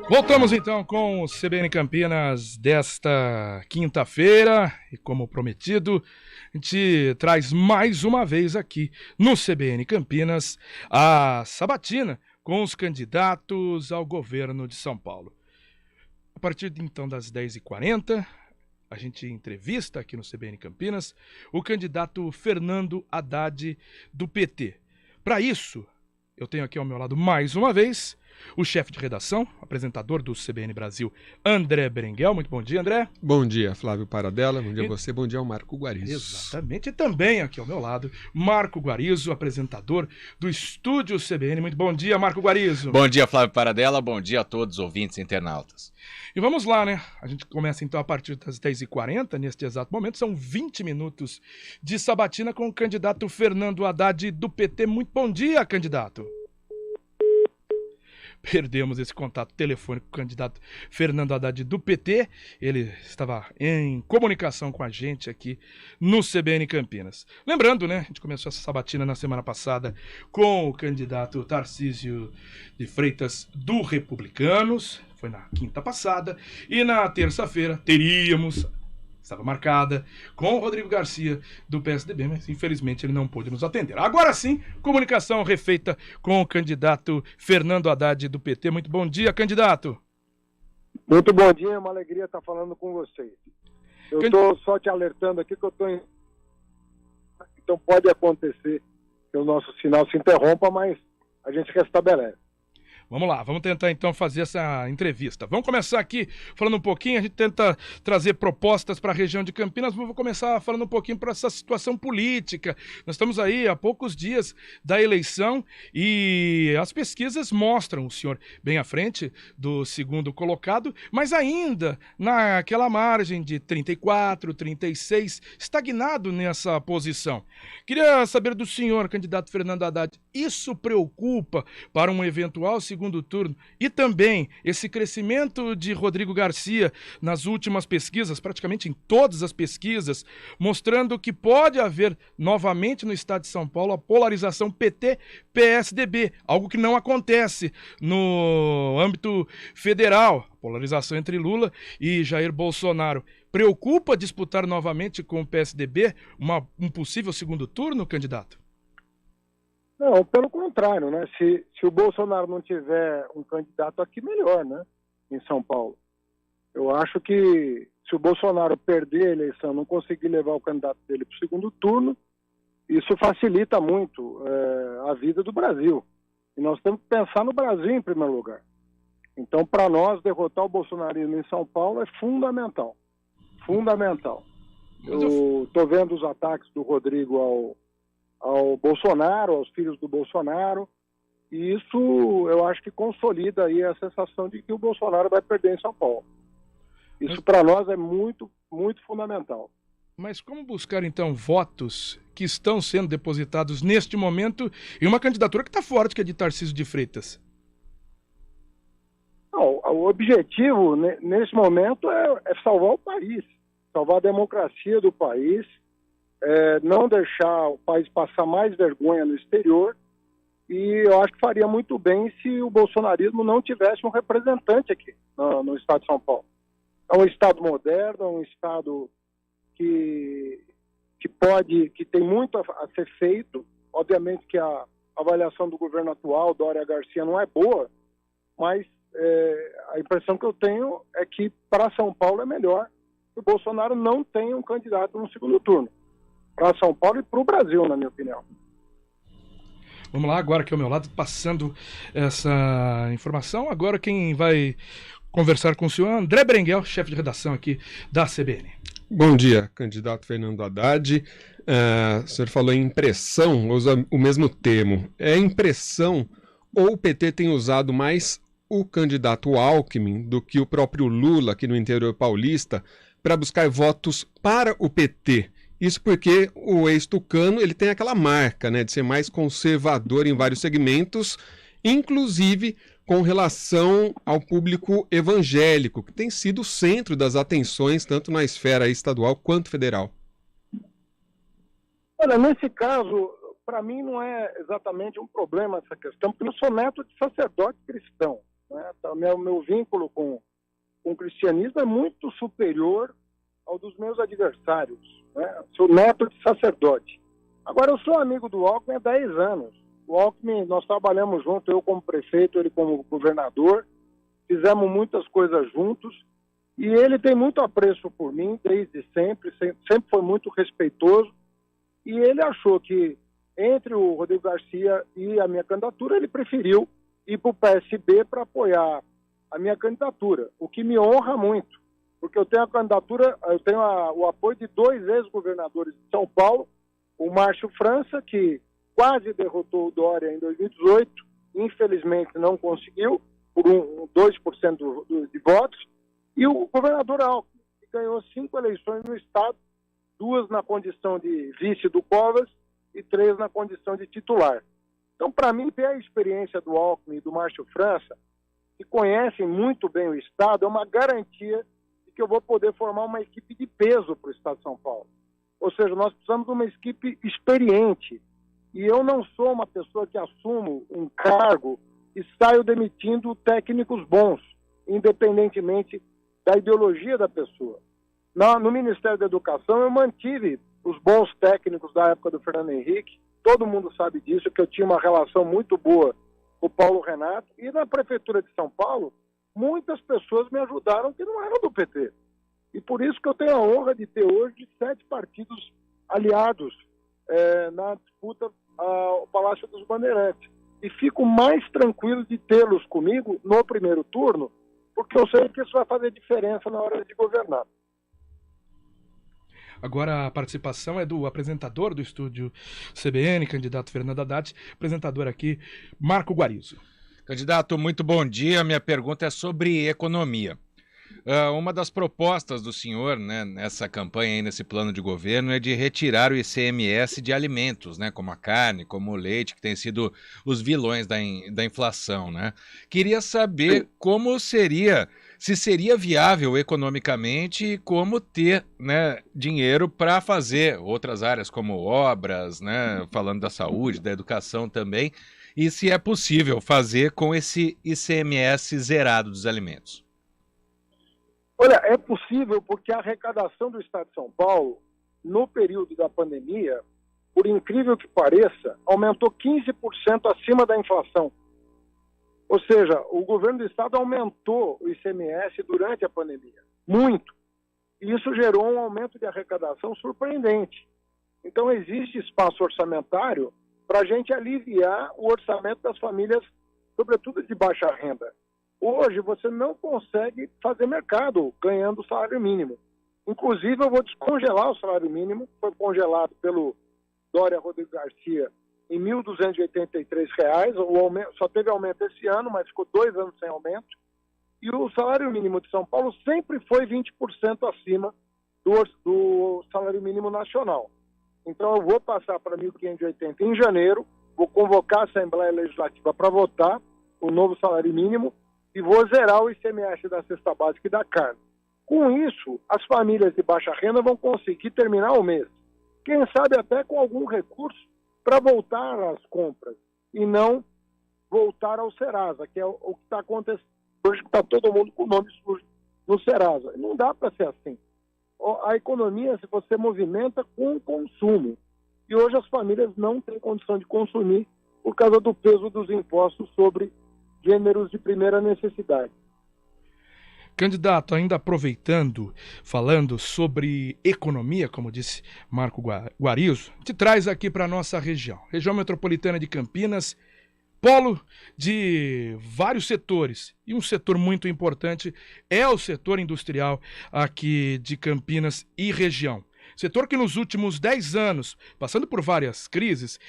Voltamos então com o CBN Campinas desta quinta-feira e, como prometido, a gente traz mais uma vez aqui no CBN Campinas a sabatina com os candidatos ao governo de São Paulo. A partir então das 10h40, a gente entrevista aqui no CBN Campinas o candidato Fernando Haddad do PT. Para isso, eu tenho aqui ao meu lado mais uma vez o chefe de redação, apresentador do CBN Brasil, André Berenguel. Muito bom dia, André. Bom dia, Flávio Paradella. Bom dia a você. Bom dia ao Marco Guarizo. Exatamente. E também aqui ao meu lado, Marco Guarizo, apresentador do Estúdio CBN. Muito bom dia, Marco Guarizo. Bom dia, Flávio Paradella. Bom dia a todos os ouvintes e internautas. E vamos lá, né? A gente começa então a partir das 10h40, neste exato momento. São 20 minutos de sabatina com o candidato Fernando Haddad do PT. Muito bom dia, candidato. Perdemos esse contato telefônico com o candidato Fernando Haddad do PT. Ele estava em comunicação com a gente aqui no CBN Campinas. Lembrando, né, a gente começou essa sabatina na semana passada com o candidato Tarcísio de Freitas do Republicanos. Foi na quinta passada. E na terça-feira estava marcada com o Rodrigo Garcia do PSDB, mas infelizmente ele não pôde nos atender. Agora sim, comunicação refeita com o candidato Fernando Haddad do PT. Muito bom dia, candidato. Muito bom dia, é uma alegria estar falando com vocês. Eu estou só te alertando aqui que eu estou em... Então pode acontecer que o nosso sinal se interrompa, mas a gente restabelece. Vamos lá, vamos tentar então fazer essa entrevista. Vamos começar aqui falando um pouquinho, a gente tenta trazer propostas para a região de Campinas, mas vou começar falando um pouquinho para essa situação política. Nós estamos aí há poucos dias da eleição e as pesquisas mostram o senhor bem à frente do segundo colocado, mas ainda naquela margem de 34, 36, estagnado nessa posição. Queria saber do senhor, candidato Fernando Haddad, isso preocupa para um eventual segundo turno e também esse crescimento de Rodrigo Garcia nas últimas pesquisas, praticamente em todas as pesquisas, mostrando que pode haver novamente no estado de São Paulo a polarização PT-PSDB, algo que não acontece no âmbito federal, a polarização entre Lula e Jair Bolsonaro. Preocupa disputar novamente com o PSDB um possível segundo turno, candidato? Não, pelo contrário, né? Se o Bolsonaro não tiver um candidato aqui, melhor, né? Em São Paulo. Eu acho que se o Bolsonaro perder a eleição, não conseguir levar o candidato dele para o segundo turno, isso facilita muito a vida do Brasil. E nós temos que pensar no Brasil em primeiro lugar. Então, para nós, derrotar o bolsonarismo em São Paulo é fundamental. Fundamental. Eu estou vendo os ataques do Rodrigo ao Bolsonaro, aos filhos do Bolsonaro, e isso eu acho que consolida aí a sensação de que o Bolsonaro vai perder em São Paulo. Isso para nós é muito, muito fundamental. Mas como buscar então votos que estão sendo depositados neste momento em uma candidatura que está forte, que é de Tarcísio de Freitas? Não, o objetivo nesse momento é salvar o país, salvar a democracia do país, não deixar o país passar mais vergonha no exterior, e eu acho que faria muito bem se o bolsonarismo não tivesse um representante aqui no estado de São Paulo. É um estado moderno, é um estado que tem muito a ser feito. Obviamente que a avaliação do governo atual, Dória Garcia, não é boa, mas a impressão que eu tenho é que para São Paulo é melhor que o Bolsonaro não tenha um candidato no segundo turno. Para São Paulo e para o Brasil, na minha opinião. Vamos lá, agora aqui ao meu lado, passando essa informação. Agora quem vai conversar com o senhor é André Berenguel, chefe de redação aqui da CBN. Bom dia, candidato Fernando Haddad. O senhor falou em impressão, usa o mesmo termo. É impressão ou o PT tem usado mais o candidato Alckmin do que o próprio Lula aqui no interior paulista para buscar votos para o PT? Isso porque o ex-tucano ele tem aquela marca, né, de ser mais conservador em vários segmentos, inclusive com relação ao público evangélico, que tem sido o centro das atenções tanto na esfera estadual quanto federal. Olha, nesse caso, para mim não é exatamente um problema essa questão, porque eu sou neto de sacerdote cristão. né? Então, meu vínculo com o cristianismo é muito superior ao dos meus adversários, né? Sou neto de sacerdote. Agora, eu sou amigo do Alckmin há 10 anos. O Alckmin, nós trabalhamos juntos, eu como prefeito, ele como governador, fizemos muitas coisas juntos, e ele tem muito apreço por mim desde sempre, sempre foi muito respeitoso, e ele achou que entre o Rodrigo Garcia e a minha candidatura, ele preferiu ir para o PSB para apoiar a minha candidatura, o que me honra muito, porque eu tenho a candidatura, eu tenho o apoio de 2 ex-governadores de São Paulo, o Márcio França, que quase derrotou o Dória em 2018, infelizmente não conseguiu, por 2% de votos, e o governador Alckmin, que ganhou 5 eleições no estado, 2 na condição de vice do Covas e 3 na condição de titular. Então, para mim, ter a experiência do Alckmin e do Márcio França, que conhecem muito bem o estado, é uma garantia de que eu vou poder formar uma equipe de peso para o estado de São Paulo. Ou seja, nós precisamos de uma equipe experiente. E eu não sou uma pessoa que assumo um cargo e saio demitindo técnicos bons, independentemente da ideologia da pessoa. No Ministério da Educação, eu mantive os bons técnicos da época do Fernando Henrique. Todo mundo sabe disso, que eu tinha uma relação muito boa com o Paulo Renato. E na Prefeitura de São Paulo, muitas pessoas me ajudaram que não eram do PT. E por isso que eu tenho a honra de ter hoje 7 partidos aliados na disputa ao Palácio dos Bandeirantes. E fico mais tranquilo de tê-los comigo no primeiro turno, porque eu sei que isso vai fazer diferença na hora de governar. Agora a participação é do apresentador do estúdio CBN, candidato Fernando Haddad, apresentador aqui, Marco Guarizo. Candidato, muito bom dia. Minha pergunta é sobre economia. Uma das propostas do senhor, né, nessa campanha aí, nesse plano de governo, é de retirar o ICMS de alimentos, né, como a carne, como o leite, que tem sido os vilões da inflação, né? Queria saber como seria, se seria viável economicamente e como ter, né, dinheiro para fazer outras áreas como obras, né, falando da saúde, da educação também, e se é possível fazer com esse ICMS zerado dos alimentos. Olha, é possível porque a arrecadação do Estado de São Paulo, no período da pandemia, por incrível que pareça, aumentou 15% acima da inflação. Ou seja, o governo do Estado aumentou o ICMS durante a pandemia. Muito. E isso gerou um aumento de arrecadação surpreendente. Então, existe espaço orçamentário para a gente aliviar o orçamento das famílias, sobretudo de baixa renda. Hoje você não consegue fazer mercado ganhando o salário mínimo. Inclusive eu vou descongelar o salário mínimo, foi congelado pelo Dória Rodrigo Garcia em R$ 1.283, só teve aumento esse ano, mas ficou 2 anos sem aumento. E o salário mínimo de São Paulo sempre foi 20% acima do salário mínimo nacional. Então eu vou passar para 1.580 em janeiro, vou convocar a Assembleia Legislativa para votar o novo salário mínimo, e vou zerar o ICMS da cesta básica e da carne. Com isso, as famílias de baixa renda vão conseguir terminar o mês. Quem sabe até com algum recurso para voltar às compras e não voltar ao Serasa, que é o que está acontecendo hoje, que está todo mundo com o nome sujo no Serasa. Não dá para ser assim. A economia, se você movimenta com o consumo. E hoje as famílias não têm condição de consumir por causa do peso dos impostos sobre gêneros de primeira necessidade. Candidato, ainda aproveitando, falando sobre economia, como disse Marco Guarizo, te traz aqui para a nossa região metropolitana de Campinas, polo de vários setores, e um setor muito importante é o setor industrial aqui de Campinas e região. Setor que nos últimos 10 anos, passando por várias crises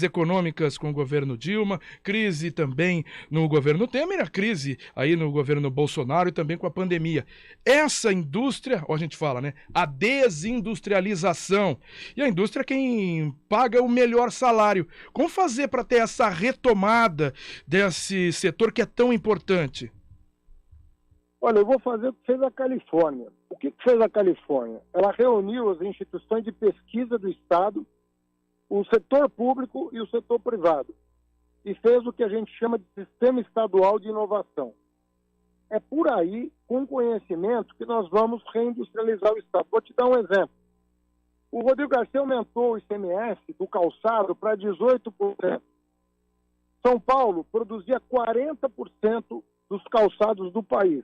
econômicas com o governo Dilma, crise também no governo Temer, a crise aí no governo Bolsonaro e também com a pandemia. Essa indústria, a gente fala, né? A desindustrialização. E a indústria é quem paga o melhor salário. Como fazer para ter essa retomada desse setor que é tão importante? Olha, eu vou fazer o que fez a Califórnia. O que fez a Califórnia? Ela reuniu as instituições de pesquisa do Estado, o setor público e o setor privado. E fez o que a gente chama de Sistema Estadual de Inovação. é por aí, com conhecimento, que nós vamos reindustrializar o Estado. Vou te dar um exemplo. O Rodrigo Garcia aumentou o ICMS do calçado para 18%. São Paulo produzia 40% dos calçados do país.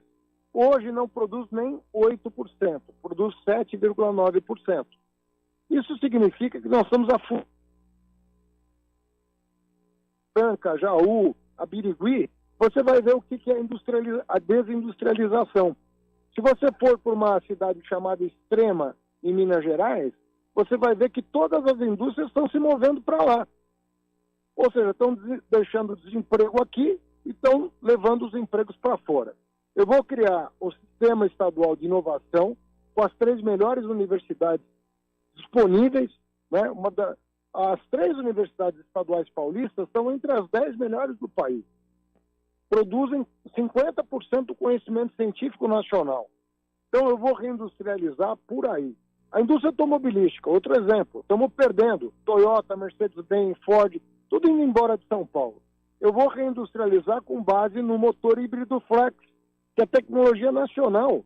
Hoje não produz nem 8%, produz 7,9%. Isso significa que nós estamos a Franca, Jaú, a Birigui, você vai ver o que é a desindustrialização. Se você for por uma cidade chamada Extrema, em Minas Gerais, você vai ver que todas as indústrias estão se movendo para lá. Ou seja, estão deixando desemprego aqui e estão levando os empregos para fora. Eu vou criar o Sistema Estadual de Inovação com as 3 melhores universidades disponíveis, né? As 3 universidades estaduais paulistas estão entre as 10 melhores do país. Produzem 50% do conhecimento científico nacional. Então eu vou reindustrializar por aí. A indústria automobilística, outro exemplo, estamos perdendo. Toyota, Mercedes-Benz, Ford, tudo indo embora de São Paulo. Eu vou reindustrializar com base no motor híbrido flex, que é tecnologia nacional,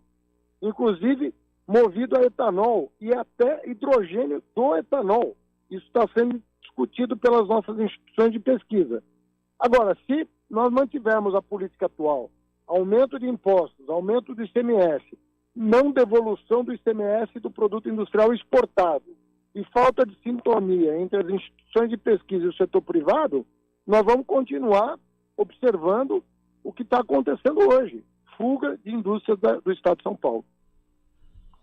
inclusive movido a etanol e até hidrogênio do etanol. Isso está sendo discutido pelas nossas instituições de pesquisa. Agora, se nós mantivermos a política atual, aumento de impostos, aumento do ICMS, não devolução do ICMS do produto industrial exportado e falta de sintonia entre as instituições de pesquisa e o setor privado, nós vamos continuar observando o que está acontecendo hoje. Fuga de indústrias do Estado de São Paulo.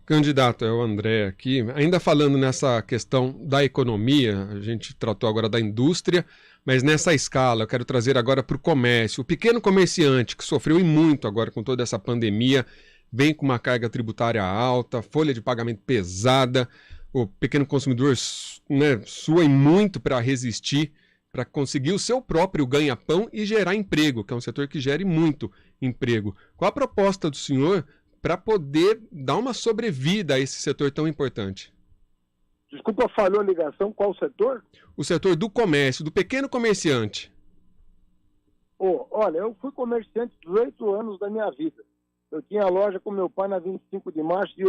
Candidato, é o André aqui. Ainda falando nessa questão da economia, a gente tratou agora da indústria, mas nessa escala eu quero trazer agora para o comércio. O pequeno comerciante que sofreu e muito agora com toda essa pandemia, vem com uma carga tributária alta, folha de pagamento pesada, o pequeno consumidor, né, sua e muito para resistir, para conseguir o seu próprio ganha-pão e gerar emprego, que é um setor que gere muito emprego. Qual a proposta do senhor para poder dar uma sobrevida a esse setor tão importante? Desculpa, falhou a ligação. Qual setor? O setor do comércio, do pequeno comerciante. Olha, eu fui comerciante 18 anos da minha vida. Eu tinha loja com meu pai na 25 de março de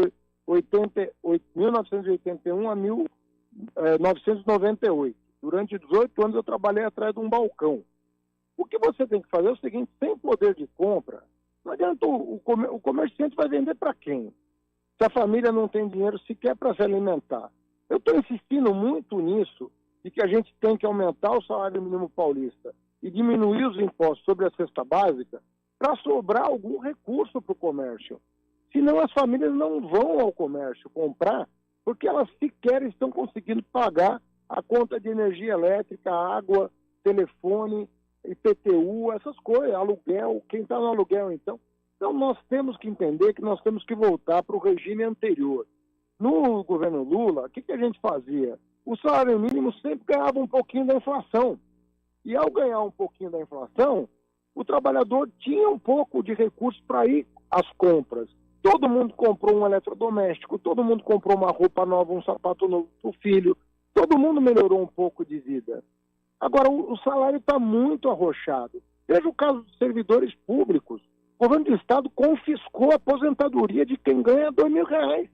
1981 a 1998. Durante 18 anos eu trabalhei atrás de um balcão. O que você tem que fazer é o seguinte: sem poder de compra, não adianta, o comerciante vai vender para quem? Se a família não tem dinheiro sequer para se alimentar. Eu estou insistindo muito nisso, de que a gente tem que aumentar o salário mínimo paulista e diminuir os impostos sobre a cesta básica para sobrar algum recurso para o comércio. Senão as famílias não vão ao comércio comprar, porque elas sequer estão conseguindo pagar a conta de energia elétrica, água, telefone, IPTU, essas coisas, aluguel, quem está no aluguel então. Então nós temos que entender que nós temos que voltar para o regime anterior. No governo Lula, o que a gente fazia? O salário mínimo sempre ganhava um pouquinho da inflação. E ao ganhar um pouquinho da inflação, o trabalhador tinha um pouco de recurso para ir às compras. Todo mundo comprou um eletrodoméstico, todo mundo comprou uma roupa nova, um sapato novo para o filho, todo mundo melhorou um pouco de vida. Agora, o salário está muito arrochado. Veja o caso dos servidores públicos. O governo do Estado confiscou a aposentadoria de quem ganha R$2.000.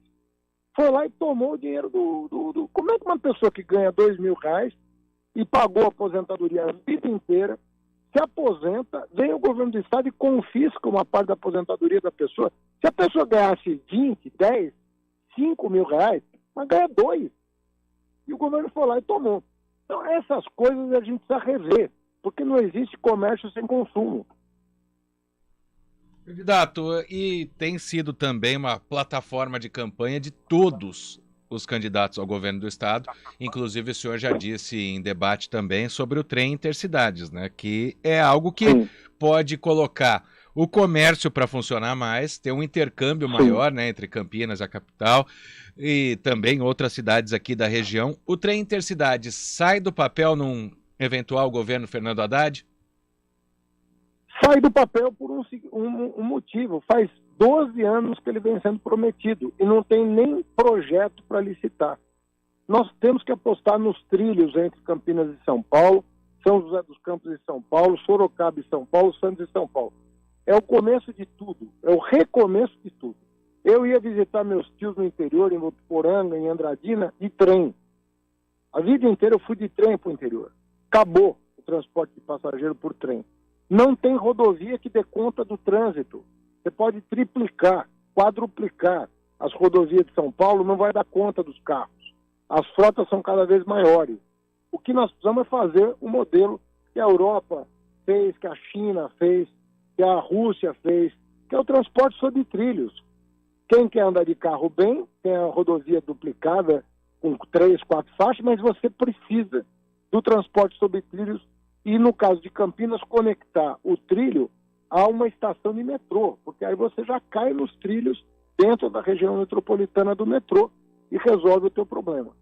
Foi lá e tomou o dinheiro do... Como é que uma pessoa que ganha R$2.000 e pagou a aposentadoria a vida inteira, se aposenta, vem o governo do Estado e confisca uma parte da aposentadoria da pessoa? Se a pessoa ganhasse 20, 10, R$5.000, mas ganha 2. E o governo foi lá e tomou. Então, essas coisas a gente precisa rever, porque não existe comércio sem consumo. Candidato, e tem sido também uma plataforma de campanha de todos os candidatos ao governo do Estado. Inclusive, o senhor já disse em debate também sobre o trem intercidades, né? Que é algo que pode colocar o comércio para funcionar mais, ter um intercâmbio maior, né, entre Campinas, a capital, e também outras cidades aqui da região. O trem intercidades sai do papel num eventual governo Fernando Haddad? Sai do papel por um motivo. Faz 12 anos que ele vem sendo prometido e não tem nem projeto para licitar. Nós temos que apostar nos trilhos entre Campinas e São Paulo, São José dos Campos e São Paulo, Sorocaba e São Paulo, Santos e São Paulo. é o começo de tudo, é o recomeço de tudo. Eu ia visitar meus tios no interior, em Votuporanga, em Andradina, de trem. A vida inteira eu fui de trem para o interior. Acabou o transporte de passageiro por trem. Não tem rodovia que dê conta do trânsito. Você pode triplicar, quadruplicar as rodovias de São Paulo, não vai dar conta dos carros. As frotas são cada vez maiores. O que nós precisamos é fazer um modelo que a Europa fez, que a China fez, que a Rússia fez, que é o transporte sobre trilhos. Quem quer andar de carro bem, tem a rodovia duplicada com 3, 4 faixas, mas você precisa do transporte sobre trilhos e, no caso de Campinas, conectar o trilho a uma estação de metrô, porque aí você já cai nos trilhos dentro da região metropolitana do metrô e resolve o teu problema.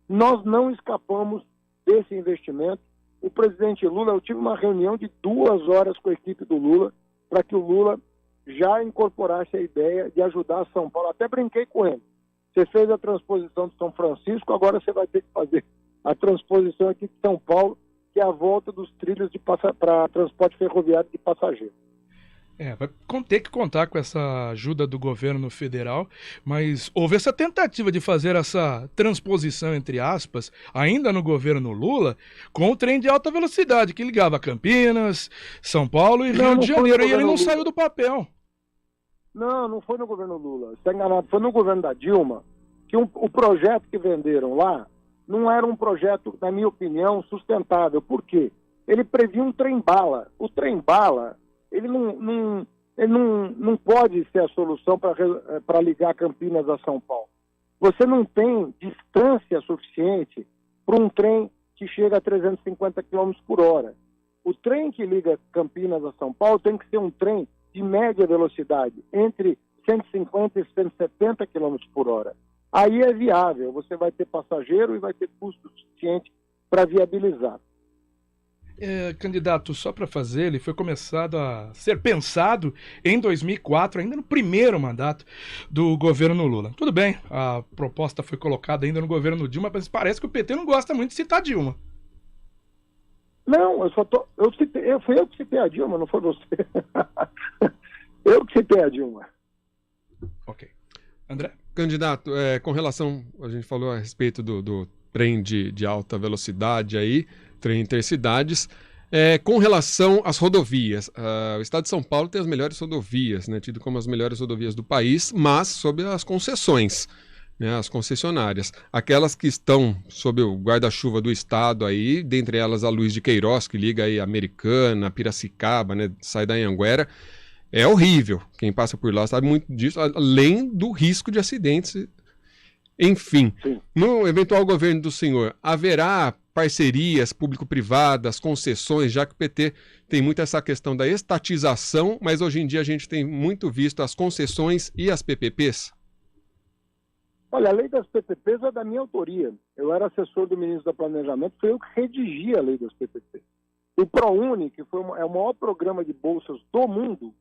Nós não escapamos desse investimento. O presidente Lula, eu tive uma reunião de 2 horas com a equipe do Lula para que o Lula já incorporasse a ideia de ajudar São Paulo. Até brinquei com ele. Você fez a transposição de São Francisco, agora você vai ter que fazer a transposição aqui de São Paulo, que é a volta dos trilhos para transporte ferroviário de passageiros. Vai ter que contar com essa ajuda do governo federal, mas houve essa tentativa de fazer essa transposição, entre aspas, ainda no governo Lula, com o trem de alta velocidade, que ligava Campinas, São Paulo e Rio de Janeiro, e ele não saiu do papel. Não foi no governo Lula, você está enganado, foi no governo da Dilma, que o projeto que venderam lá não era um projeto, na minha opinião, sustentável. Por quê? Ele previa um trem-bala. O trem-bala, ele não pode ser a solução para ligar Campinas a São Paulo. Você não tem distância suficiente para um trem que chega a 350 km por hora. O trem que liga Campinas a São Paulo tem que ser um trem de média velocidade, entre 150 e 170 km por hora. Aí é viável, você vai ter passageiro e vai ter custo suficiente para viabilizar. Candidato, só para fazer, ele foi começado a ser pensado em 2004, ainda no primeiro mandato do governo Lula. Tudo bem, a proposta foi colocada ainda no governo Dilma, mas parece que o PT não gosta muito de citar Dilma. Não, fui eu que citei a Dilma, não foi você. Eu que citei a Dilma. Ok. André? Candidato, com relação, a gente falou a respeito do trem de alta velocidade aí, trem intercidades, com relação às rodovias. O estado de São Paulo tem as melhores rodovias, né, tido como as melhores rodovias do país, mas sob as concessões, né, as concessionárias. Aquelas que estão sob o guarda-chuva do estado aí, dentre elas a Luiz de Queiroz, que liga aí a Americana, Piracicaba, né, sai da Anhanguera, é horrível. Quem passa por lá sabe muito disso, além do risco de acidentes. Enfim, sim. No eventual governo do senhor, haverá parcerias público-privadas, concessões, já que o PT tem muito essa questão da estatização, mas hoje em dia a gente tem muito visto as concessões e as PPPs? Olha, a lei das PPPs é da minha autoria. Eu era assessor do ministro do Planejamento, foi eu que redigi a lei das PPPs. O ProUni, que é o maior programa de bolsas do mundo,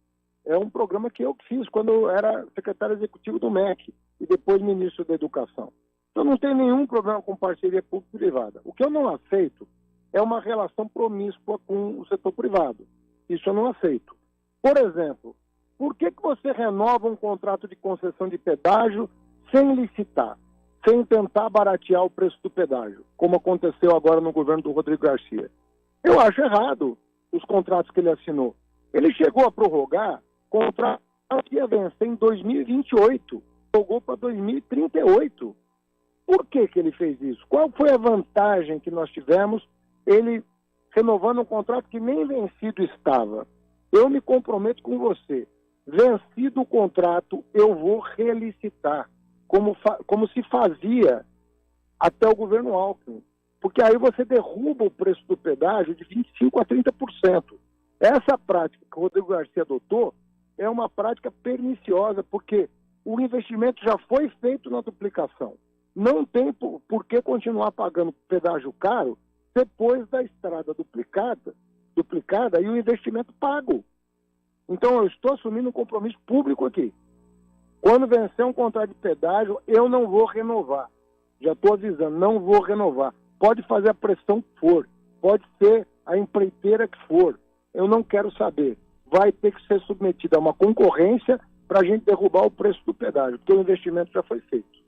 é um programa que eu fiz quando eu era secretário executivo do MEC e depois ministro da Educação. Então não tem nenhum problema com parceria público-privada. O que eu não aceito é uma relação promíscua com o setor privado. Isso eu não aceito. Por exemplo, por que você renova um contrato de concessão de pedágio sem licitar, sem tentar baratear o preço do pedágio, como aconteceu agora no governo do Rodrigo Garcia? Eu acho errado os contratos que ele assinou. Ele chegou a prorrogar contrato que ia vencer em 2028, prorrogou para 2038. Por que ele fez isso? Qual foi a vantagem que nós tivemos ele renovando um contrato que nem vencido estava? Eu me comprometo com você. Vencido o contrato, eu vou relicitar, como se fazia até o governo Alckmin. Porque aí você derruba o preço do pedágio de 25% a 30%. Essa prática que o Rodrigo Garcia adotou é uma prática perniciosa, porque o investimento já foi feito na duplicação. Não tem por que continuar pagando pedágio caro depois da estrada duplicada e o investimento pago. Então eu estou assumindo um compromisso público aqui. Quando vencer um contrato de pedágio, eu não vou renovar. Já estou avisando, não vou renovar. Pode fazer a pressão que for, pode ser a empreiteira que for. Eu não quero saber. vai ter que ser submetida a uma concorrência para a gente derrubar o preço do pedágio, porque o investimento já foi feito.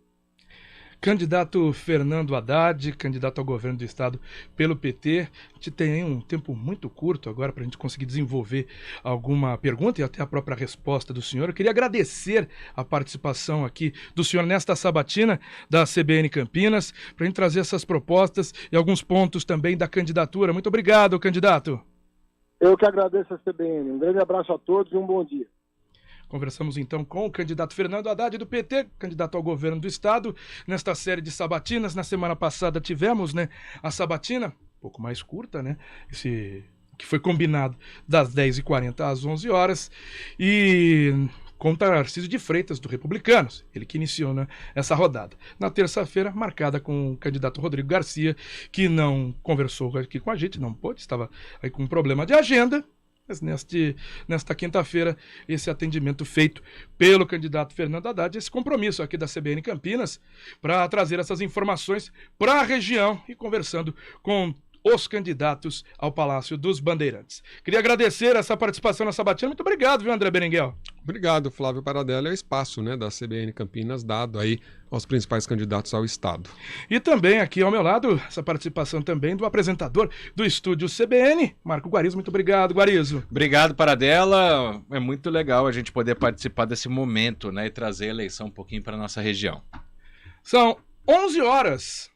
Candidato Fernando Haddad, candidato ao governo do estado pelo PT. A gente tem aí um tempo muito curto agora para a gente conseguir desenvolver alguma pergunta e até a própria resposta do senhor. Eu queria agradecer a participação aqui do senhor nesta sabatina da CBN Campinas, para a gente trazer essas propostas e alguns pontos também da candidatura. Muito obrigado, candidato. Eu que agradeço a CBN. Um grande abraço a todos e um bom dia. Conversamos então com o candidato Fernando Haddad do PT, candidato ao governo do estado, nesta série de sabatinas. Na semana passada tivemos, né, a sabatina, um pouco mais curta, né, que foi combinado das 10h40 às 11 horas, e com Tarcísio de Freitas, do Republicanos, ele que iniciou, né, essa rodada. Na terça-feira, marcada com o candidato Rodrigo Garcia, que não conversou aqui com a gente, não pôde, estava aí com um problema de agenda. Mas nesta quinta-feira, esse atendimento feito pelo candidato Fernando Haddad, esse compromisso aqui da CBN Campinas, para trazer essas informações para a região e conversando com os candidatos ao Palácio dos Bandeirantes. Queria agradecer essa participação na sabatina. Muito obrigado, viu, André Berenguel? Obrigado, Flávio Paradella. É o espaço, né, da CBN Campinas dado aí aos principais candidatos ao estado. E também aqui ao meu lado, essa participação também do apresentador do estúdio CBN, Marco Guarizo. Muito obrigado, Guarizo. Obrigado, Paradella. É muito legal a gente poder participar desse momento, né, e trazer a eleição um pouquinho para nossa região. São 11 horas.